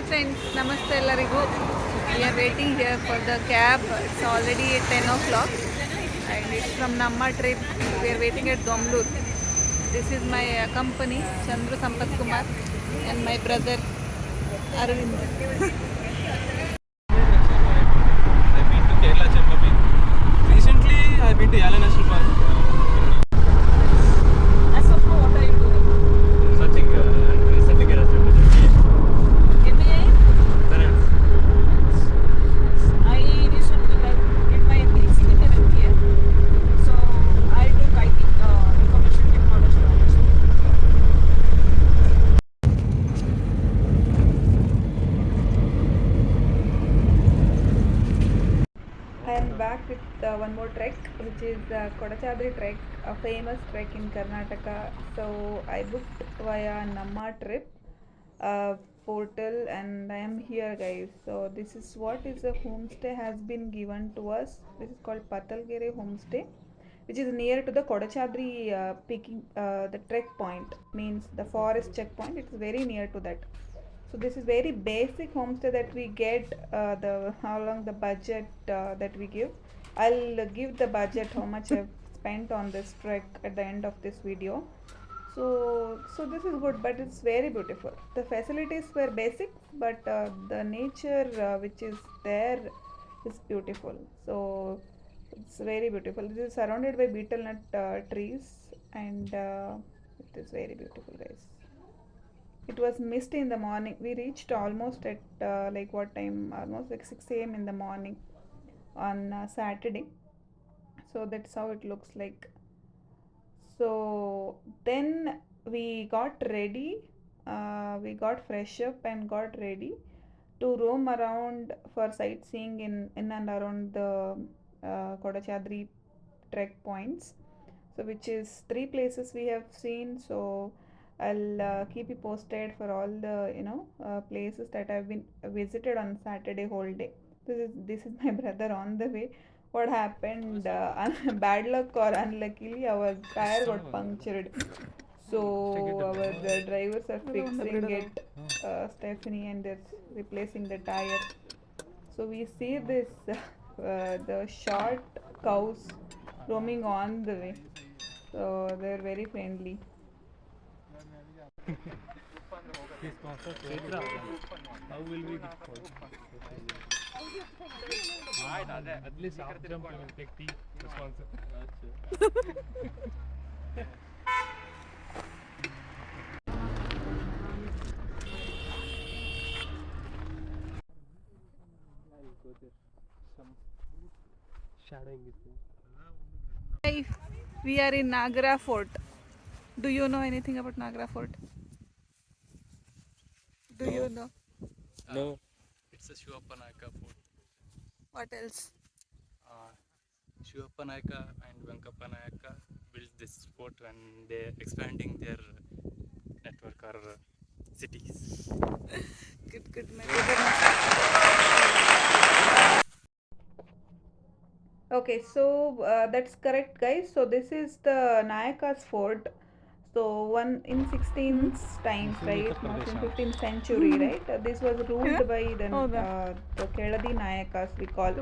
friends, namaste ellarigu. We are waiting here for the cab. It's already 10 o'clock and it's from Namma trip. We are waiting at Bangalore. This is my company, Chandru Sampath Kumar, and my brother Arvind. I've been to Kerala, Chembapin. Recently, I've been to Yala National Park. As of now, what are you doing? Searching and recently get a MBA? Finance. I recently did my basic in MBA. So I took IT, information technology management. I am back with one more trek, which is the Kodachadri trek, a famous trek in Karnataka. So I booked via Namma trip portal, and I am here, guys. So this is what is a homestay has been given to us. This is called Patalgere homestay, which is near to the Kodachadri peaking, the trek point, means the forest checkpoint. It's very near to that. So this is very basic homestay that we get. The how long the budget that we give. I'll give the budget how much I've spent on this trek at the end of this video. So this is good, but it's very beautiful. The facilities were basic, but the nature which is there is beautiful. So it's very beautiful. This is surrounded by betel nut trees, and it is very beautiful, guys. It was misty in the morning. We reached almost at like what time? Almost like 6 a.m. in the morning on Saturday. So that's how it looks like. So then we got ready. We got fresh up and got ready to roam around for sightseeing in and around the Kodachadri trek points. So which is three places we have seen. So I'll keep you posted for all the places that I've been visited on Saturday whole day. This is my brother on the way. What happened? Bad luck or unluckily, our tire got punctured. So our drivers are fixing it, Stephanie, and they're replacing the tire. So we see this the short cows roaming on the way. So they're very friendly. How will we get called? At least half jump will take tea responsible. Some shadowing is there. Hi, we are in Nagra Fort. Do you know anything about Nagra Fort? Do you know? No. It's a Shivamogga fort. What else? Shivappa and Venkappa built this fort when they're expanding their network or cities. Good. Okay, so that's correct, guys. So this is the Nayaka's fort. So one in 16th times, right? Not in 15th century, right? This was ruled by the Keladi Nayakas, we call,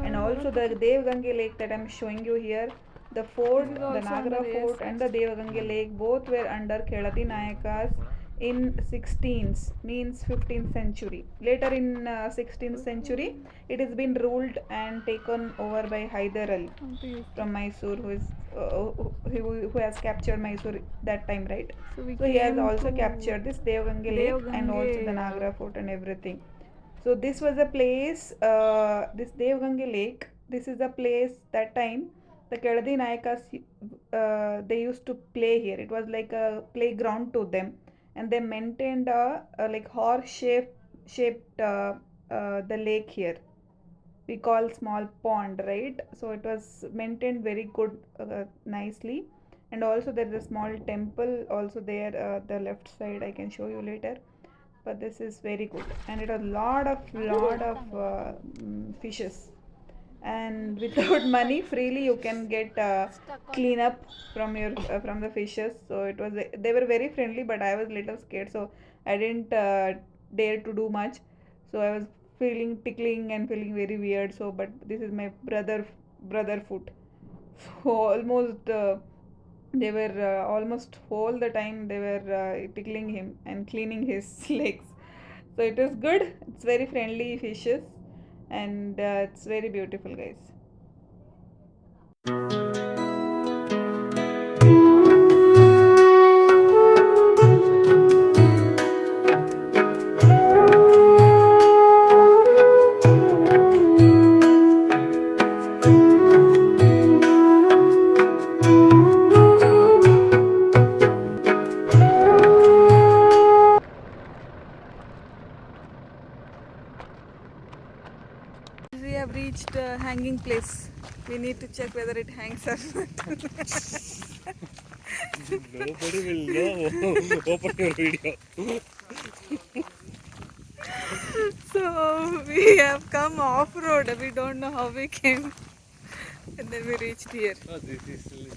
and also the Devgange Lake that I'm showing you here. The fort, the Nagra fort, and the Devgange Lake both were under Keladi Nayakas in 16th, means 15th century. Later in 16th century, it has been ruled and taken over by Hyder Ali from Mysore, who has captured Mysore that time, right? So he has also captured this Devgange Lake and also the Nagra fort and everything. So this was a place, this Devgange Lake. This is a place that time the Keladi Nayakas they used to play here. It was like a playground to them, and they maintained a like horse shaped the lake here. We call small pond, right? So it was maintained very good, nicely, and also there is a small temple also there, the left side. I can show you later, but this is very good, and it has lot of fishes, and without money freely you can get clean up from your from the fishes. So they were very friendly, but I was little scared, so I didn't dare to do much. So I was feeling tickling and feeling very weird. So, but this is my brother foot. So almost they were almost all the time they were tickling him and cleaning his legs. So it is good. It's very friendly fishes, and it's very beautiful, guys. We have reached hanging place. We need to check whether it hangs or not. Nobody will know. Open your video. So we have come off road. We don't know how we came, and then we reached here. Oh, this is.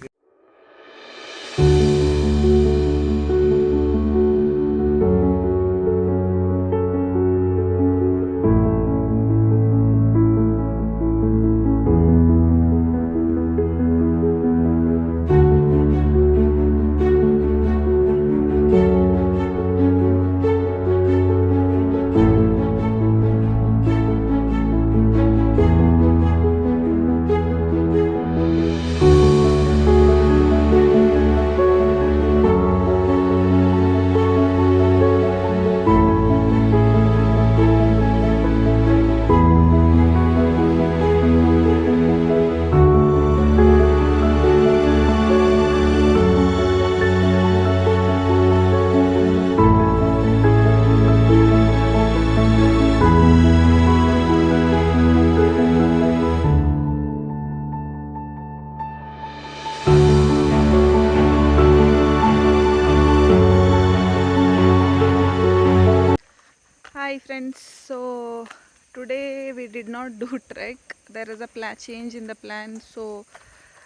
Hi friends, so today we did not do trek. There is a change in the plan, so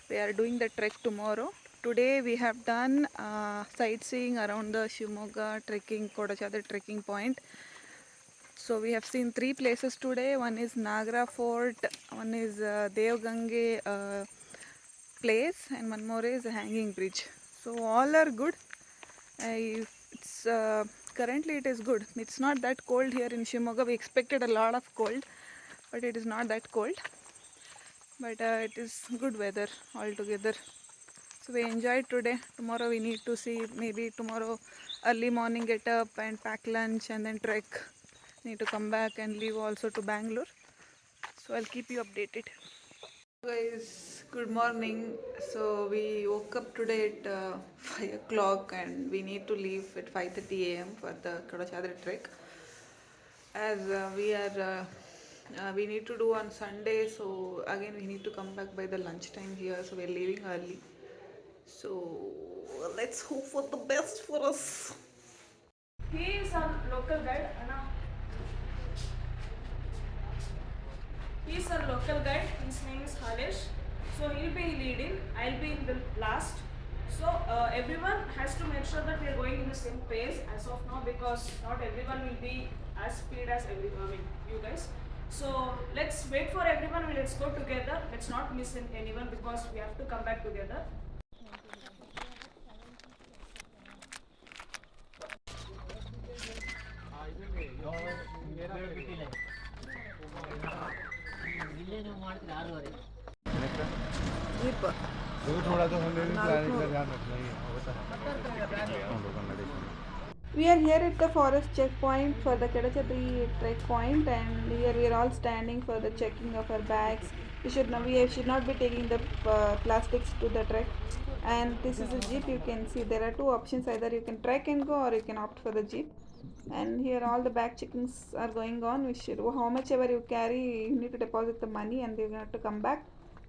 we are doing the trek tomorrow. Today we have done sightseeing around the Shivamogga trekking, Kodachadri trekking point. So we have seen three places today. One is Nagra Fort, one is Devgange place, and one more is a hanging bridge. So all are good. It's currently it is good. It's not that cold here in Shivamogga. We expected a lot of cold, but it is not that cold. But it is good weather altogether. So we enjoyed today. Tomorrow we need to see, maybe tomorrow early morning get up and pack lunch and then trek. Need to come back and leave also to Bangalore. So I'll keep you updated. Guys, good morning. So we woke up today at 5 o'clock and we need to leave at 5:30 a.m. for the Kodachadri trek. As we need to do on Sunday, so again we need to come back by the lunchtime here. So we're leaving early. So let's hope for the best for us. He is our local guide, Anna. He is our local guide. His name is Halesh. So he'll be leading. I'll be in the last. So everyone has to make sure that we are going in the same pace as of now, because not everyone will be as speed as you guys. So let's wait for everyone. Let's go together. Let's not miss anyone, because we have to come back together. We are here at the forest checkpoint for the Kodachadri trek point, and here we are all standing for the checking of our bags. We should not be taking the plastics to the trek. And this is a jeep. You can see there are two options: either you can trek and go, or you can opt for the jeep. And here all the bag checkings are going on. How much ever you carry, you need to deposit the money, and you have to come back,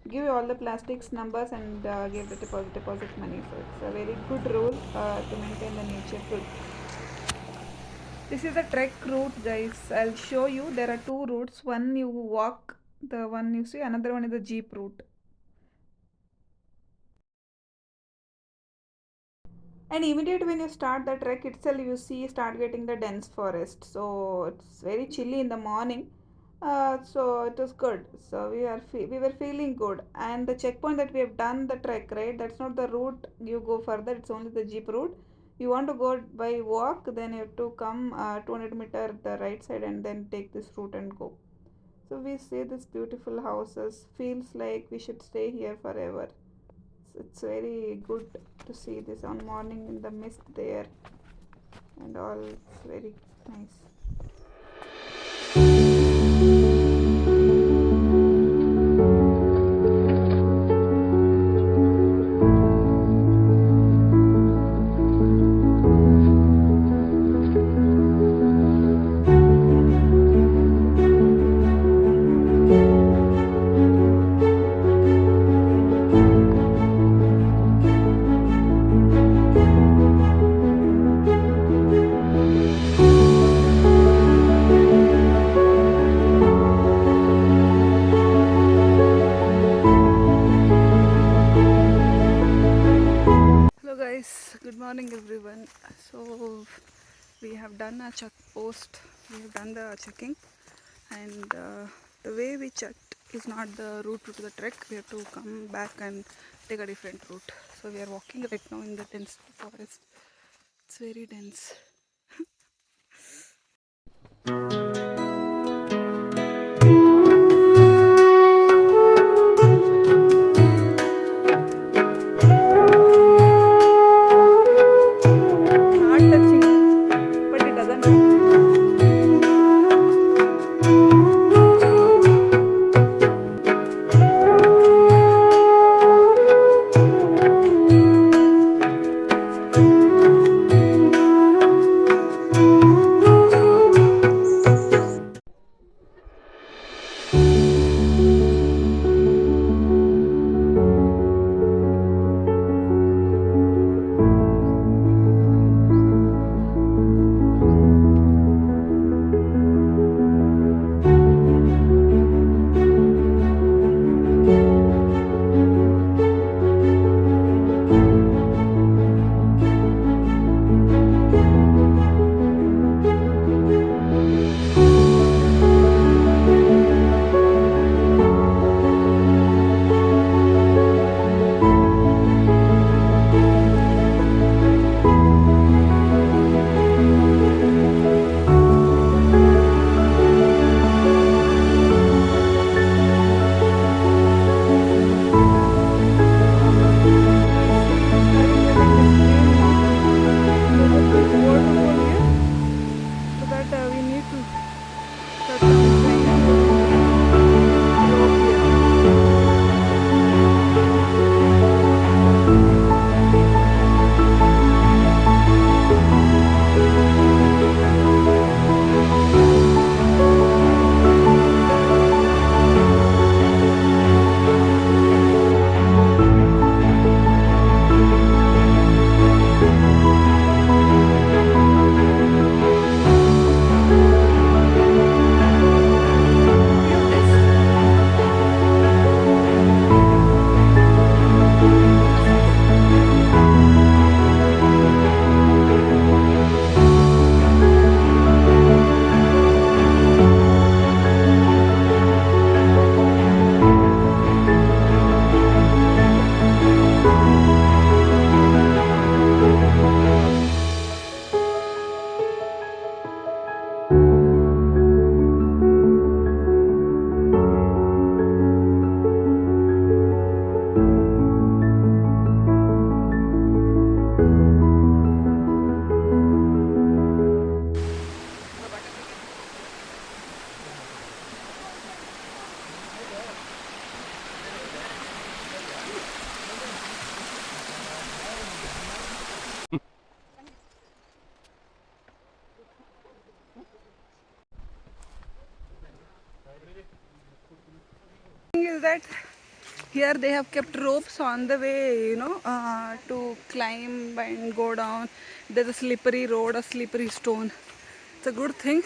give you all the plastics numbers, and give the deposit money. So it's a very good rule to maintain the nature good. This is the trek route, guys. I'll show you. There are two routes. One you walk, the one you see. Another one is the jeep route. And immediately when you start the trek itself, you see start getting the dense forest. So it's very chilly in the morning. So it was good. So we were feeling good. And the checkpoint that we have done the trek, right? That's not the route you go further. It's only the jeep route. You want to go by walk, then you have to come 200-meter the right side and then take this route and go. So we see these beautiful houses. Feels like we should stay here forever. It's very good to see this on morning in the mist there and all. It's very nice. Hello guys, good morning everyone. So we have done a check post, we have done the checking, and the way we checked is not the route to the trek. We have to come back and take a different route. So we are walking right now in the dense forest. It's very dense. Heart touching, but it doesn't. Thing is that here they have kept ropes on the way, to climb and go down. There's a slippery road, a slippery stone. It's a good thing.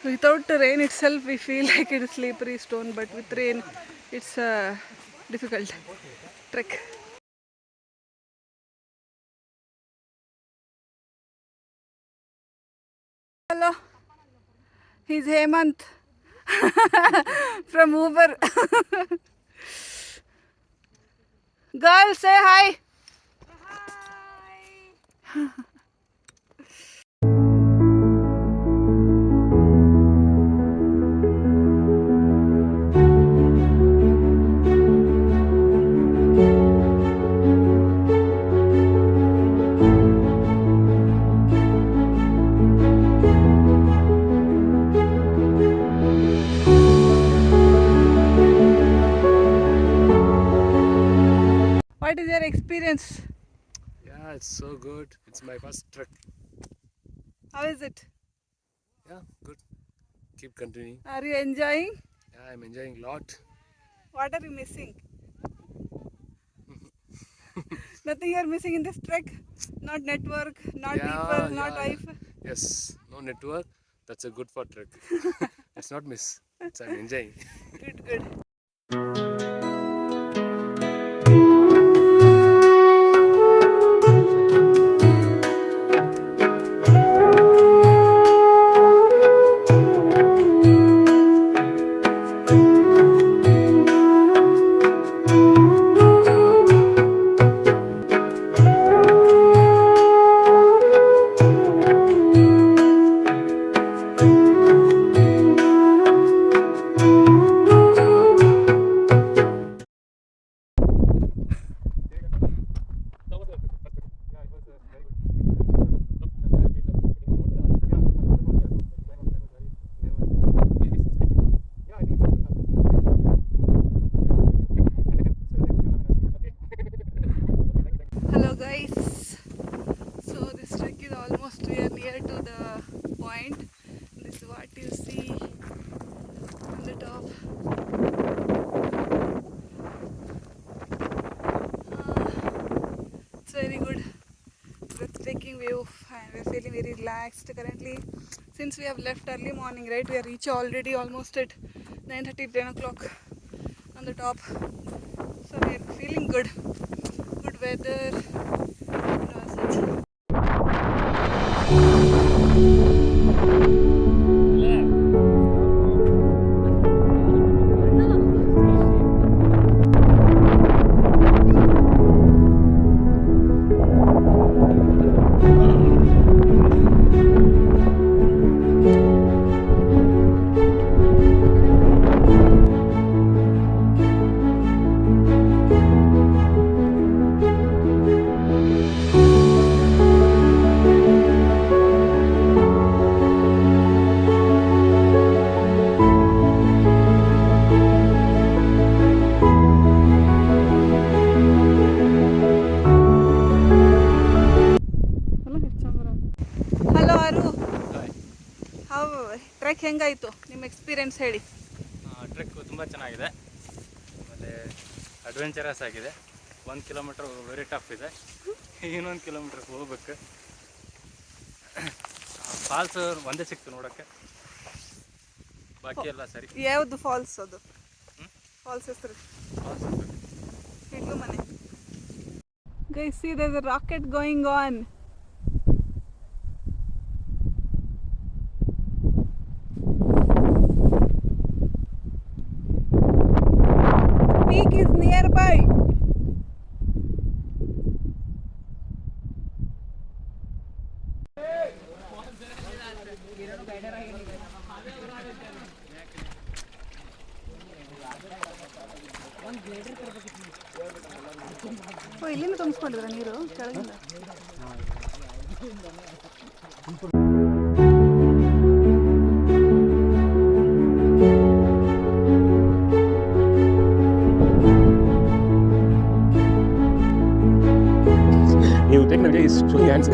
Without the rain itself, we feel like it is slippery stone, but with rain, it's a difficult trek. He's Hemant from Uber. Girl, say hi. What is your experience? Yeah, it's so good. It's my first trek. How is it? Yeah, good. Keep continuing. Are you enjoying? Yeah, I'm enjoying a lot. What are you missing? Nothing you are missing in this trek? Not network, not people, not wife? Yes, no network. That's a good for trek. It's not miss. I'm enjoying. Good, good. Hello guys, so this trek is almost, we are near to the point. This is what you see on the top. It's very good, breathtaking view, and we're feeling very relaxed currently. Since we have left early morning, right, we are reached already almost at 9:30, 10 o'clock on the top. So we're feeling good, good weather and all such. Hello Aru, how trek ಹೆಂಗಾಯಿತು ನಿಮ್ಮ experience ಹೇಳಿ. Trek ತುಂಬ ಚೆನ್ನಾಗಿದೆ, ಆಮೇಲೆ adventurous ಆಗಿದೆ. 1 kilometre very tough ಇದೆ, ಇನ್ನೊಂದು kilometre ಹೋಗ್ಬೇಕು. ಫಾಲ್ಸ್ ಒಂದೇ ಸಿಕ್ತು ನೋಡೋಕ್ಕೆ, ಬಾಕಿ ಎಲ್ಲ ಸರಿ. ಯಾವುದು ಫಾಲ್ಸ್ ಅದು? ಫಾಲ್ಸ್ ಹೆಸರು Hidlumane. Guys, see there's a rocket going on. Peak is nearby. ಓ, ಇಲ್ಲಿಂದ ತುಂಬಿಸ್ಕೊಂಡಿದ್ರ ನೀರು ಕೆಳಗಿಂದ? You take the is showing hands.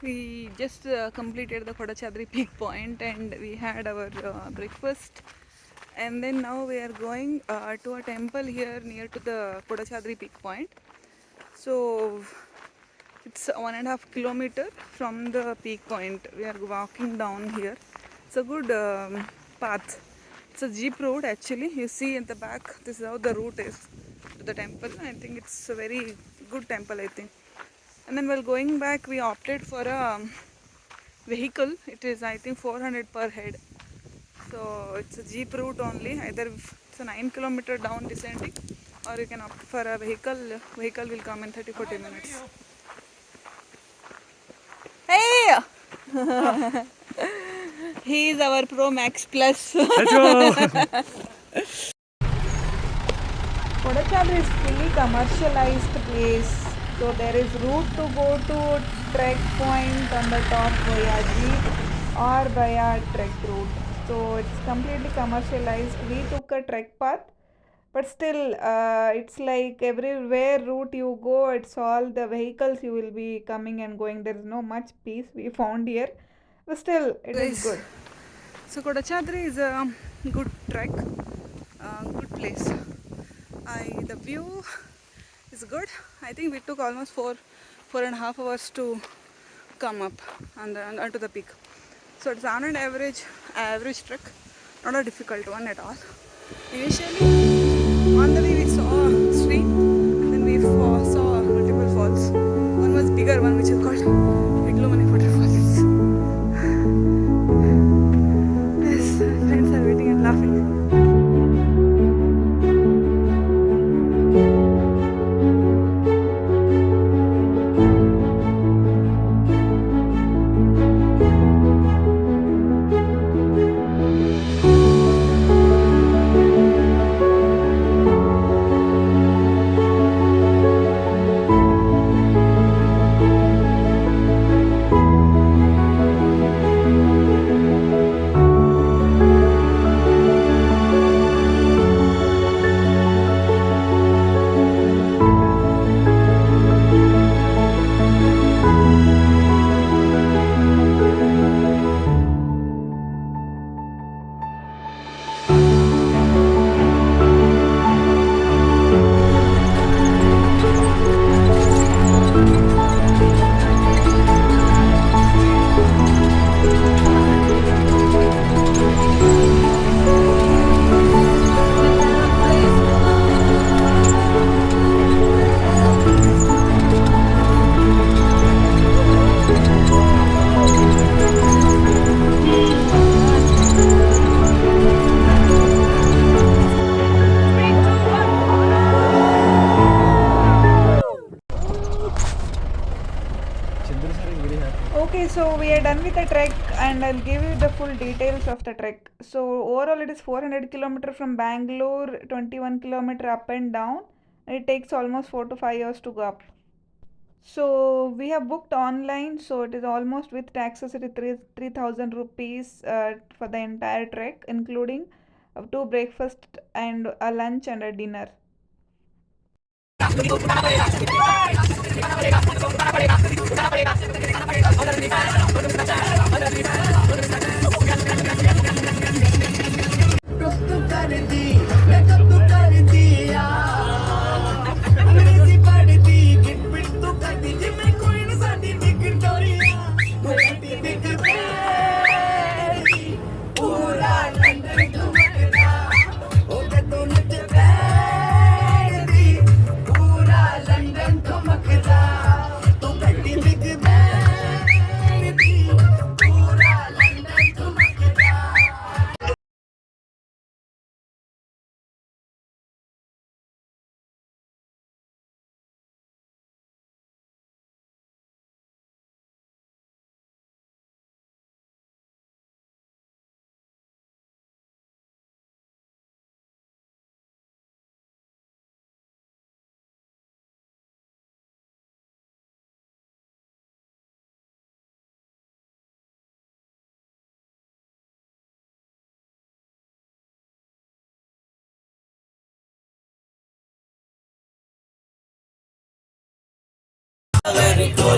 We just completed the Kodachadri peak point and we had our breakfast, and then now we are going to a temple here near to the Kodachadri peak point. So it's 1.5 kilometer from the peak point. We are walking down here. It's a good path. It's a jeep road actually. You see at the back, this is how the route is to the temple. I think it's a very good temple, I think. And then while going back, we opted for a vehicle. It is, I think, 400 per head. So it's a jeep route only. Either it's a 9 kilometer down descending, or you can opt for a vehicle. Vehicle will come in 30-40 minutes. Hey! He is our Pro Max Plus. Kodachadri is fully commercialized place. So there is route to go to trek point on the top via jeep or via trek route. So it's completely commercialized. We took a trek path, but still it's like everywhere route you go, it's all the vehicles you will be coming and going. There is no much peace we found here, but still it is good. So Kodachadri is a good trek, good place. The view is good. I think we took almost 4.5 hours to come up onto the peak. So it's on an average trek, not a difficult one at all. Initially, on the way we saw a stream, and then we saw multiple falls. One was bigger one, which is called Hidlumane waterfalls. Yes, friends are waiting and laughing. Okay, so we are done with the trek and I'll give you the full details of the trek. So overall it is 400 km from Bangalore, 21 km up and down. It takes almost 4 to 5 hours to go up. So we have booked online, so it is almost with taxes it is 3,000 rupees for the entire trek, including 2 breakfast and a lunch and a dinner. Very cool.